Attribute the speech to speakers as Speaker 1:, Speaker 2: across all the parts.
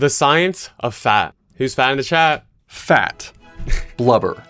Speaker 1: The science of fat. Who's fat in the chat?
Speaker 2: Fat, blubber,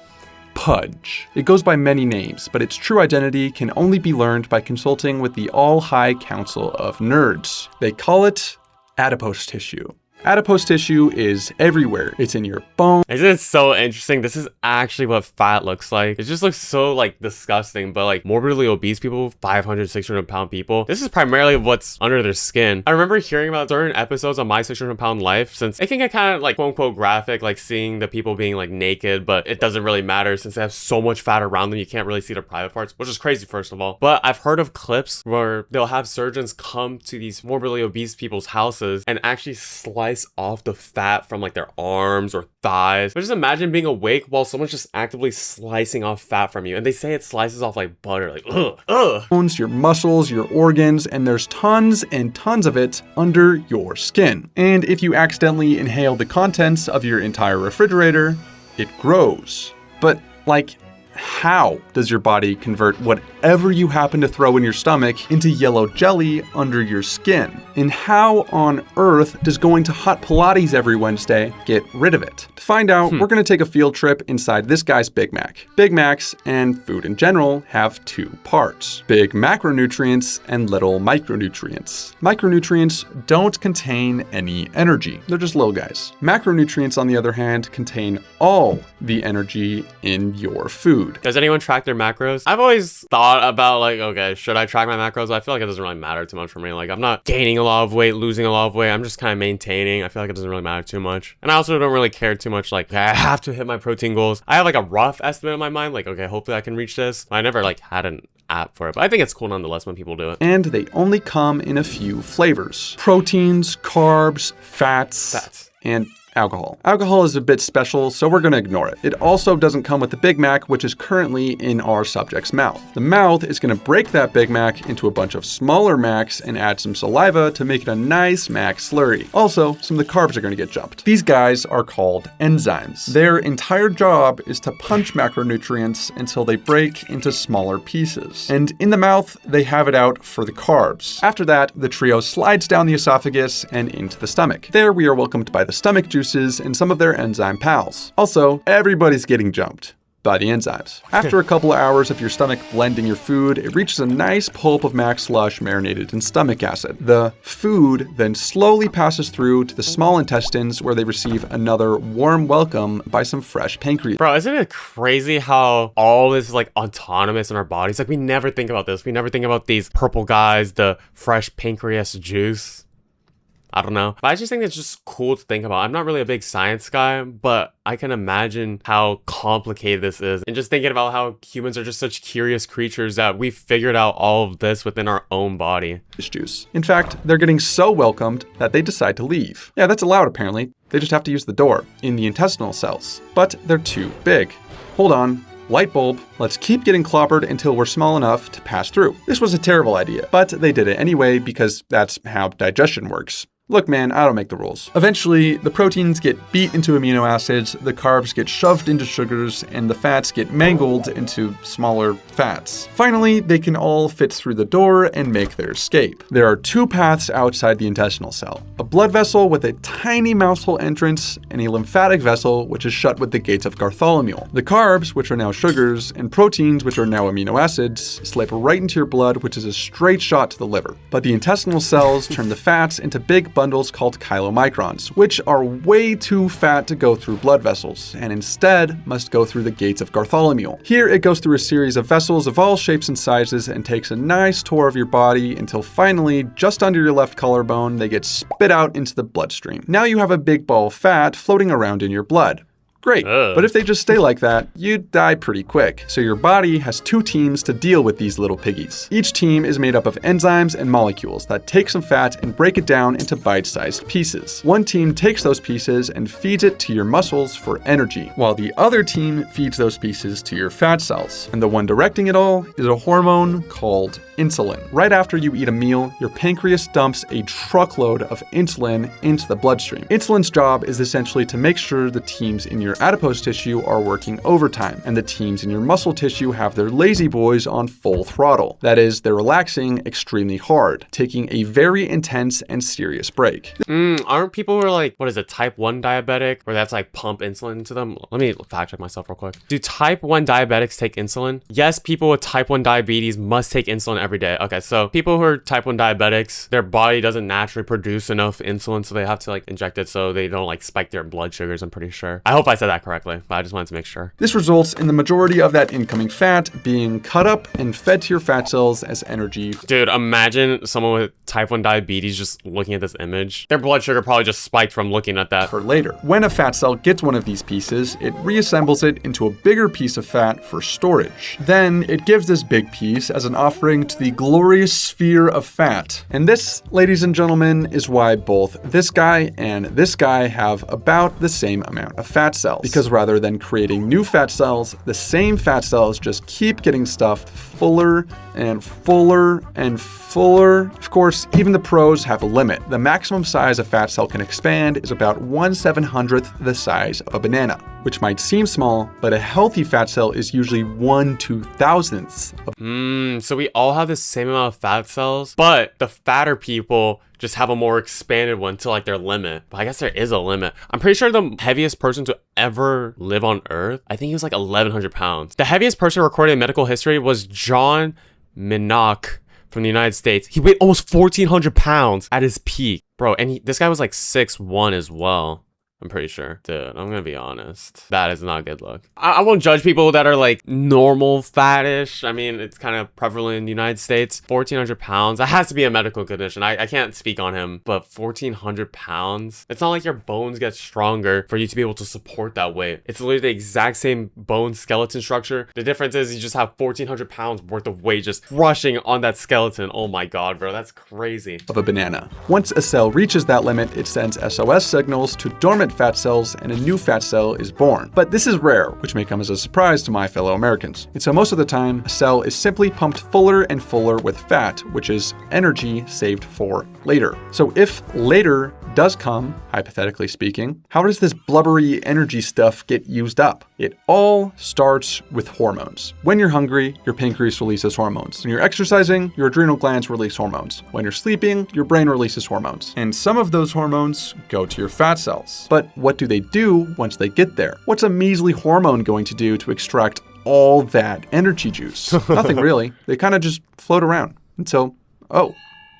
Speaker 2: pudge. It goes by many names, but its true identity can only be learned by consulting with the All-High Council of Nerds. They call it adipose tissue. Adipose tissue is everywhere. It's in your bones.
Speaker 1: Isn't it so interesting? This is actually what fat looks like. It just looks so like disgusting, but like morbidly obese people, 500, 600 pound people, this is primarily what's under their skin. I remember hearing about certain episodes of My 600 Pound Life, since it can get kind of like quote unquote graphic, like seeing the people being like naked, but it doesn't really matter since they have so much fat around them, you can't really see their private parts, which is crazy first of all. But I've heard of clips where they'll have surgeons come to these morbidly obese people's houses and actually slice off the fat from like their arms or thighs. But just imagine being awake while someone's just actively slicing off fat from you, and they say it slices off like butter, like ugh.
Speaker 2: Your muscles, your organs, and there's tons and tons of it under your skin. And if you accidentally inhale the contents of your entire refrigerator, it grows. But like, how does your body convert whatever you happen to throw in your stomach into yellow jelly under your skin? And how on earth does going to Hot Pilates every Wednesday get rid of it? To find out, we're going to take a field trip inside this guy's Big Mac. Big Macs and food in general have two parts: big macronutrients and little micronutrients. Micronutrients don't contain any energy. They're just little guys. Macronutrients, on the other hand, contain all the energy in your food.
Speaker 1: Does anyone track their macros? I've always thought about like, okay, should I track my macros? I feel like it doesn't really matter too much for me. Like, I'm not gaining a lot of weight, losing a lot of weight. I'm just kind of maintaining. I feel like it doesn't really matter too much. And I also don't really care too much. Like, okay, I have to hit my protein goals. I have like a rough estimate in my mind. Like, okay, hopefully I can reach this. I never like had an app for it, but I think it's cool nonetheless when people do it.
Speaker 2: And they only come in a few flavors: proteins, carbs, fats. And alcohol. Alcohol is a bit special, so we're going to ignore it. It also doesn't come with the Big Mac, which is currently in our subject's mouth. The mouth is going to break that Big Mac into a bunch of smaller Macs and add some saliva to make it a nice Mac slurry. Also, some of the carbs are going to get jumped. These guys are called enzymes. Their entire job is to punch macronutrients until they break into smaller pieces. And in the mouth, they have it out for the carbs. After that, the trio slides down the esophagus and into the stomach. There we are welcomed by the stomach juice and some of their enzyme pals. Also, everybody's getting jumped by the enzymes. After a couple of hours of your stomach blending your food, it reaches a nice pulp of Mac slush marinated in stomach acid. The food then slowly passes through to the small intestines, where they receive another warm welcome by some fresh pancreas.
Speaker 1: Bro, isn't it crazy how all this is like autonomous in our bodies? Like, we never think about this. We never think about these purple guys, the fresh pancreas juice. I don't know. But I just think it's just cool to think about. I'm not really a big science guy, but I can imagine how complicated this is. And just thinking about how humans are just such curious creatures that we figured out all of this within our own body.
Speaker 2: Juice. In fact, they're getting so welcomed that they decide to leave. Yeah, that's allowed apparently. They just have to use the door in the intestinal cells. But they're too big. Hold on. Light bulb, let's keep getting clobbered until we're small enough to pass through. This was a terrible idea, but they did it anyway because that's how digestion works. Look, man, I don't make the rules. Eventually, the proteins get beat into amino acids, the carbs get shoved into sugars, and the fats get mangled into smaller fats. Finally, they can all fit through the door and make their escape. There are two paths outside the intestinal cell: a blood vessel with a tiny mousehole entrance, and a lymphatic vessel which is shut with the gates of Bartholomew. The carbs, which are now sugars, and proteins, which are now amino acids, slip right into your blood, which is a straight shot to the liver. But the intestinal cells turn the fats into big bundles called chylomicrons, which are way too fat to go through blood vessels, and instead must go through the gates of Bartholomew. Here it goes through a series of vessels of all shapes and sizes and takes a nice tour of your body until finally, just under your left collarbone, they get spit out into the bloodstream. Now you have a big ball of fat floating around in your blood. Great, but if they just stay like that, you'd die pretty quick. So your body has two teams to deal with these little piggies. Each team is made up of enzymes and molecules that take some fat and break it down into bite-sized pieces. One team takes those pieces and feeds it to your muscles for energy, while the other team feeds those pieces to your fat cells. And the one directing it all is a hormone called insulin. Right after you eat a meal, your pancreas dumps a truckload of insulin into the bloodstream. Insulin's job is essentially to make sure the teams in your your adipose tissue are working overtime, and the teams in your muscle tissue have their lazy boys on full throttle. That is, they're relaxing extremely hard, taking a very intense and serious break.
Speaker 1: Aren't people who are like, what is it, type 1 diabetic, where that's like pump insulin into them? Let me fact check myself real quick. Do type 1 diabetics take insulin? Yes, people with type 1 diabetes must take insulin every day. Okay, so people who are type 1 diabetics, their body doesn't naturally produce enough insulin, so they have to like inject it so they don't like spike their blood sugars, I'm pretty sure. I hope I said that correctly, but I just wanted to make sure.
Speaker 2: This results in the majority of that incoming fat being cut up and fed to your fat cells as energy.
Speaker 1: Dude, imagine someone with type 1 diabetes just looking at this image. Their blood sugar probably just spiked from looking at that.
Speaker 2: For later. When a fat cell gets one of these pieces, it reassembles it into a bigger piece of fat for storage. Then it gives this big piece as an offering to the glorious sphere of fat. And this, ladies and gentlemen, is why both this guy and this guy have about the same amount of fat cells. Because rather than creating new fat cells, the same fat cells just keep getting stuffed fuller and fuller and fuller. Of course, even the pros have a limit. The maximum size a fat cell can expand is about 1/700th the size of a banana, which might seem small, but a healthy fat cell is usually 1/2000th of.
Speaker 1: So we all have the same amount of fat cells, but the fatter people just have a more expanded one to like their limit. But I guess there is a limit. I'm pretty sure the heaviest person to ever live on Earth, I think he was like 1,100 pounds. The heaviest person recorded in medical history was John Minnock from the United States. He weighed almost 1,400 pounds at his peak. Bro, and this guy was like 6'1" as well. I'm pretty sure. Dude, I'm gonna be honest. That is not a good look. I won't judge people that are like normal fattish. I mean, it's kind of prevalent in the United States. 1,400 pounds. That has to be a medical condition. I can't speak on him, but 1,400 pounds. It's not like your bones get stronger for you to be able to support that weight. It's literally the exact same bone skeleton structure. The difference is you just have 1,400 pounds worth of weight just rushing on that skeleton. Oh my God, bro. That's crazy.
Speaker 2: Of a banana. Once a cell reaches that limit, it sends SOS signals to dormant fat cells and a new fat cell is born. But this is rare, which may come as a surprise to my fellow Americans. And so most of the time, a cell is simply pumped fuller and fuller with fat, which is energy saved for later. So if later does come, hypothetically speaking, how does this blubbery energy stuff get used up? It all starts with hormones. When you're hungry, your pancreas releases hormones. When you're exercising, your adrenal glands release hormones. When you're sleeping, your brain releases hormones. And some of those hormones go to your fat cells. But what do they do once they get there? What's a measly hormone going to do to extract all that energy juice? Nothing really. They kind of just float around until, oh,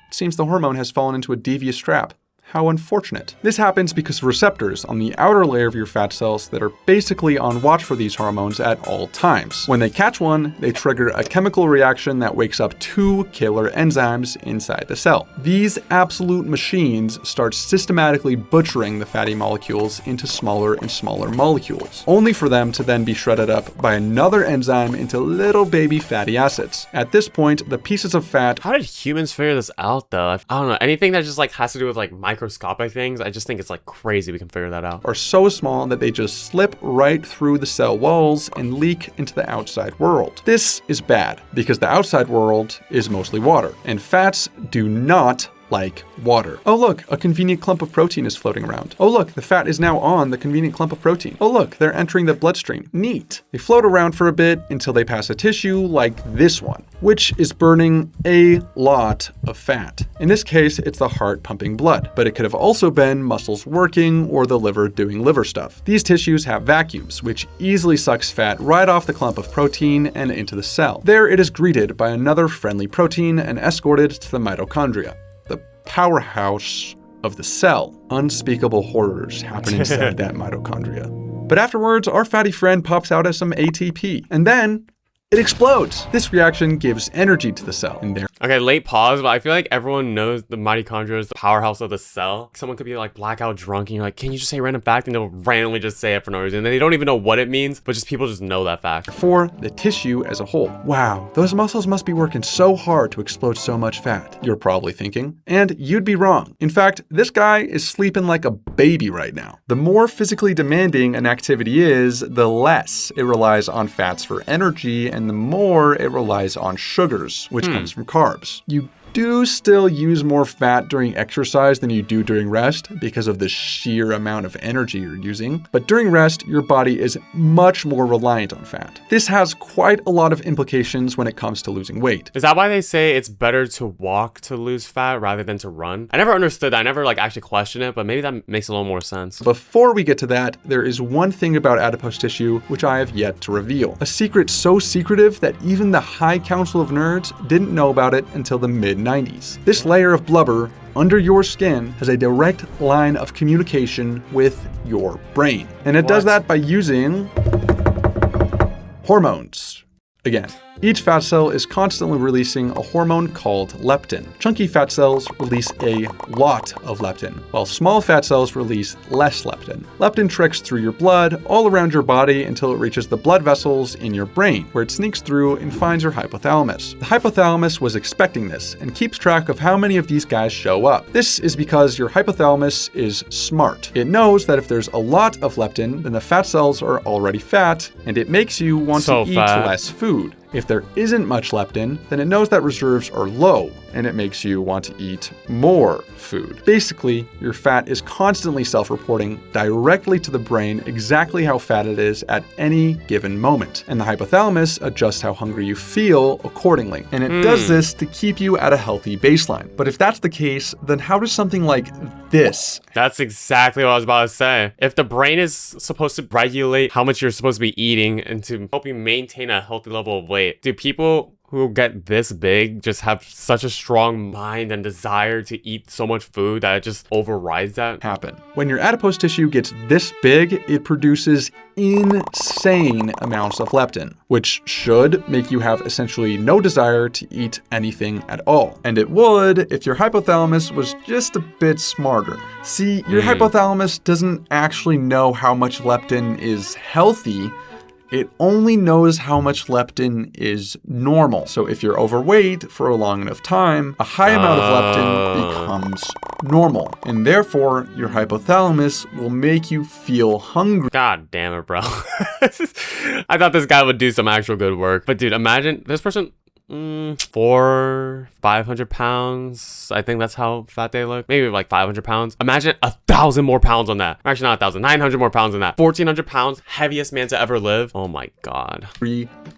Speaker 2: it seems the hormone has fallen into a devious trap. How unfortunate. This happens because of receptors on the outer layer of your fat cells that are basically on watch for these hormones at all times. When they catch one, they trigger a chemical reaction that wakes up 2 killer enzymes inside the cell. These absolute machines start systematically butchering the fatty molecules into smaller and smaller molecules, only for them to then be shredded up by another enzyme into little baby fatty acids. At this point, the pieces of fat.
Speaker 1: How did humans figure this out though? I don't know. Anything that just like has to do with like microscopic things, I just think it's like crazy we can figure that out.
Speaker 2: Are so small that they just slip right through the cell walls and leak into the outside world. This is bad because the outside world is mostly water, and fats do not like water. Oh look, a convenient clump of protein is floating around. Oh look, the fat is now on the convenient clump of protein. Oh look, they're entering the bloodstream. Neat. They float around for a bit until they pass a tissue like this one, which is burning a lot of fat. In this case, it's the heart pumping blood, but it could have also been muscles working or the liver doing liver stuff. These tissues have vacuums, which easily sucks fat right off the clump of protein and into the cell. There it is greeted by another friendly protein and escorted to the mitochondria, the powerhouse of the cell. Unspeakable horrors happen inside that mitochondria. But afterwards, our fatty friend pops out as some ATP, and then it explodes. This reaction gives energy to the cell, and there.
Speaker 1: Okay, late pause, but I feel like everyone knows the mitochondria is the powerhouse of the cell. Someone could be like blackout drunk and you're like, can you just say a random fact? And they'll randomly just say it for no reason. And they don't even know what it means, but just people just know that fact.
Speaker 2: For the tissue as a whole. Wow, those muscles must be working so hard to explode so much fat, you're probably thinking. And you'd be wrong. In fact, this guy is sleeping like a baby right now. The more physically demanding an activity is, the less it relies on fats for energy, and the more it relies on sugars, which comes from carbs. You do still use more fat during exercise than you do during rest because of the sheer amount of energy you're using. But during rest, your body is much more reliant on fat. This has quite a lot of implications when it comes to losing weight.
Speaker 1: Is that why they say it's better to walk to lose fat rather than to run? I never understood that. I never actually questioned it, but maybe that makes a little more sense.
Speaker 2: Before we get to that, there is one thing about adipose tissue which I have yet to reveal. A secret so secretive that even the High Council of Nerds didn't know about it until the mid-90s. This layer of blubber under your skin has a direct line of communication with your brain. And it does that by using hormones. Again, each fat cell is constantly releasing a hormone called leptin. Chunky fat cells release a lot of leptin, while small fat cells release less leptin. Leptin treks through your blood all around your body until it reaches the blood vessels in your brain, where it sneaks through and finds your hypothalamus. The hypothalamus was expecting this and keeps track of how many of these guys show up. This is because your hypothalamus is smart. It knows that if there's a lot of leptin, then the fat cells are already fat, and it makes you want to eat less food. If there isn't much leptin, then it knows that reserves are low, and it makes you want to eat more food. Basically, your fat is constantly self-reporting directly to the brain exactly how fat it is at any given moment, and the hypothalamus adjusts how hungry you feel accordingly. And it does this to keep you at a healthy baseline. But if that's the case, then how does something like this?
Speaker 1: That's exactly what I was about to say. If the brain is supposed to regulate how much you're supposed to be eating and to help you maintain a healthy level of weight, do people who get this big just have such a strong mind and desire to eat so much food that it just overrides that?
Speaker 2: Happen. When your adipose tissue gets this big, it produces insane amounts of leptin, which should make you have essentially no desire to eat anything at all. And it would if your hypothalamus was just a bit smarter. See, your hypothalamus doesn't actually know how much leptin is healthy. It only knows how much leptin is normal. So if you're overweight for a long enough time, a high amount of leptin becomes normal. And therefore, your hypothalamus will make you feel hungry.
Speaker 1: God damn it, bro. I thought this guy would do some actual good work. But dude, imagine this person, 500 pounds. I think that's how fat they look. Maybe like 500 pounds. Imagine 1,000 more pounds on that. Actually, not 1,000, 900 more pounds on that. 1,400 pounds, heaviest man to ever live. Oh my God.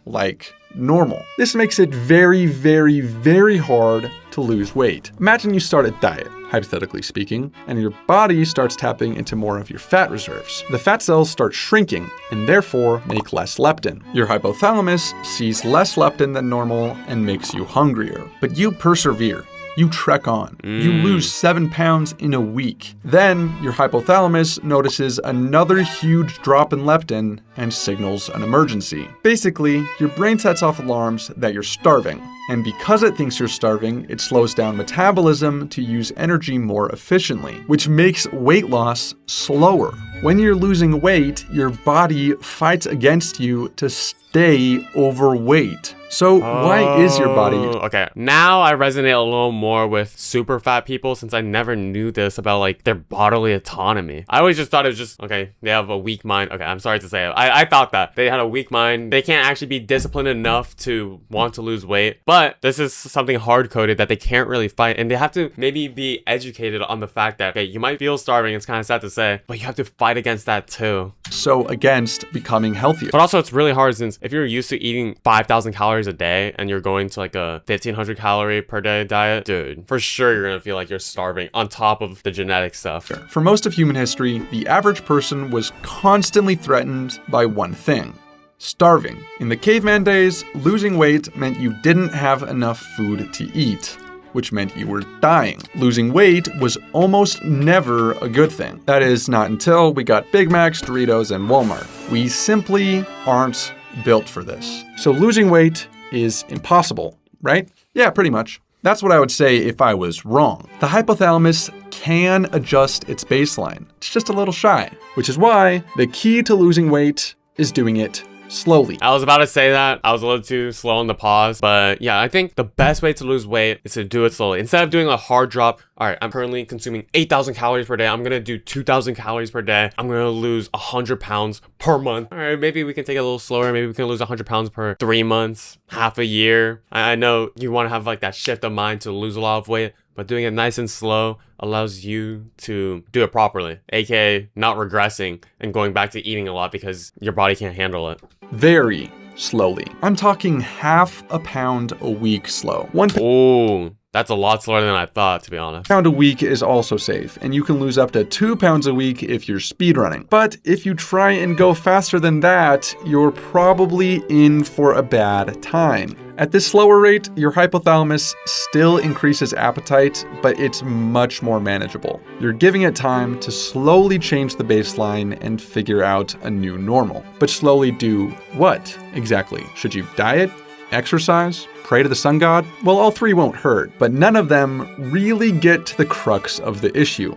Speaker 2: Like normal. This makes it very, very, very hard to lose weight. Imagine you start a diet, hypothetically speaking, and your body starts tapping into more of your fat reserves. The fat cells start shrinking and therefore make less leptin. Your hypothalamus sees less leptin than normal and makes you hungrier. But you persevere. You trek on. You lose 7 pounds in a week. Then your hypothalamus notices another huge drop in leptin and signals an emergency. Basically, your brain sets off alarms that you're starving. And because it thinks you're starving, it slows down metabolism to use energy more efficiently, which makes weight loss slower. When you're losing weight, your body fights against you to stay overweight. So why is your body...
Speaker 1: Okay, now I resonate a little more with super fat people since I never knew this about like their bodily autonomy. I always just thought it was just, okay, they have a weak mind. Okay, I'm sorry to say it. I thought that. They had a weak mind. They can't actually be disciplined enough to want to lose weight. But this is something hard-coded that they can't really fight. And they have to maybe be educated on the fact that, okay, you might feel starving. It's kind of sad to say, but you have to fight against that too.
Speaker 2: So against becoming healthier.
Speaker 1: But also it's really hard since if you're used to eating 5,000 calories a day and you're going to like a 1,500 calorie per day diet, dude, for sure you're gonna feel like you're starving on top of the genetic stuff.
Speaker 2: For most of human history, the average person was constantly threatened by one thing: starving. In the caveman days, losing weight meant you didn't have enough food to eat, which meant you were dying. Losing weight was almost never a good thing. That is, not until we got Big Macs, Doritos, and Walmart. We simply aren't built for this. So losing weight is impossible, right? Yeah, pretty much. That's what I would say if I was wrong. The hypothalamus can adjust its baseline. It's just a little shy, which is why the key to losing weight is doing it slowly.
Speaker 1: I was about to say that. I was a little too slow on the pause. But yeah, I think the best way to lose weight is to do it slowly. Instead of doing a hard drop, all right, I'm currently consuming 8,000 calories per day. I'm going to do 2,000 calories per day. I'm going to lose 100 pounds per month. All right, maybe we can take it a little slower. Maybe we can lose 100 pounds per 3 months, half a year. I know you want to have like that shift of mind to lose a lot of weight, but doing it nice and slow allows you to do it properly, aka not regressing and going back to eating a lot because your body can't handle it.
Speaker 2: Very slowly. I'm talking half a pound a week slow.
Speaker 1: Ooh, that's a lot slower than I thought, to be honest.
Speaker 2: Pound a week is also safe, and you can lose up to 2 pounds a week if you're speedrunning. But if you try and go faster than that, you're probably in for a bad time. At this slower rate, your hypothalamus still increases appetite, but it's much more manageable. You're giving it time to slowly change the baseline and figure out a new normal. But slowly do what exactly? Should you diet? Exercise? Pray to the sun god? Well, all three won't hurt, but none of them really get to the crux of the issue.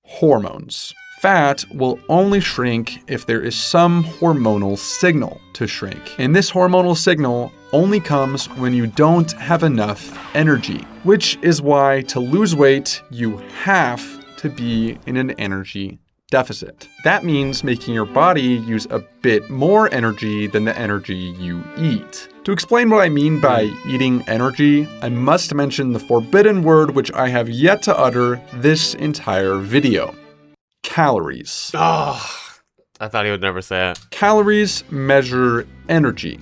Speaker 2: Hormones. Fat will only shrink if there is some hormonal signal to shrink. And this hormonal signal only comes when you don't have enough energy, which is why to lose weight, you have to be in an energy deficit. That means making your body use a bit more energy than the energy you eat. To explain what I mean by eating energy, I must mention the forbidden word which I have yet to utter this entire video. Calories.
Speaker 1: Oh, I thought he would never say it.
Speaker 2: Calories measure energy,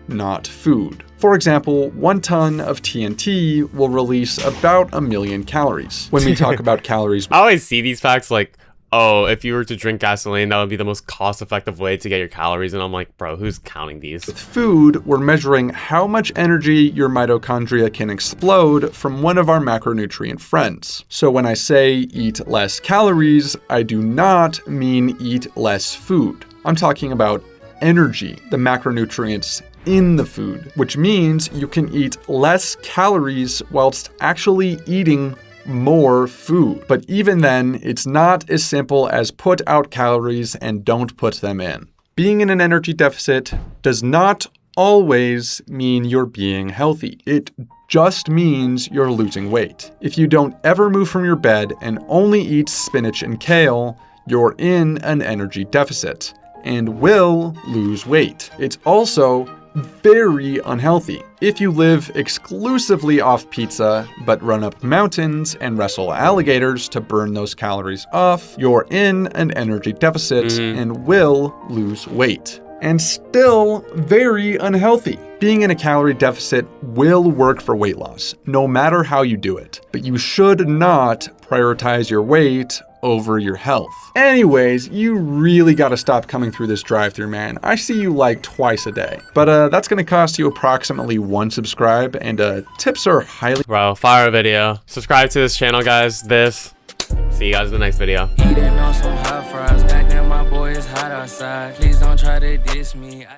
Speaker 2: not food. For example, 1 ton of TNT will release about 1 million calories. When we talk about calories,
Speaker 1: I always see these facts like, oh, if you were to drink gasoline, that would be the most cost-effective way to get your calories. And I'm like, bro, who's counting these?
Speaker 2: with food, we're measuring how much energy your mitochondria can explode from one of our macronutrient friends. So when I say eat less calories, I do not mean eat less food. I'm talking about energy, the macronutrients in the food, which means you can eat less calories whilst actually eating more food. But even then, it's not as simple as put out calories and don't put them in. Being in an energy deficit does not always mean you're being healthy. It just means you're losing weight. If you don't ever move from your bed and only eat spinach and kale, you're in an energy deficit and will lose weight. It's also very unhealthy. If you live exclusively off pizza, but run up mountains and wrestle alligators to burn those calories off, you're in an energy deficit and will lose weight. And still very unhealthy. Being in a calorie deficit will work for weight loss, no matter how you do it. But you should not prioritize your weight over your health. Anyways, you really gotta stop coming through this drive-thru, man. I see you like twice a day. But that's gonna cost you approximately 1 subscribe, and tips are highly—
Speaker 1: Bro, fire video. Subscribe to this channel, guys. See you guys in the next video.
Speaker 3: Eating on some hot fries. Goddamn, my boy is hot outside. Please don't try to diss me.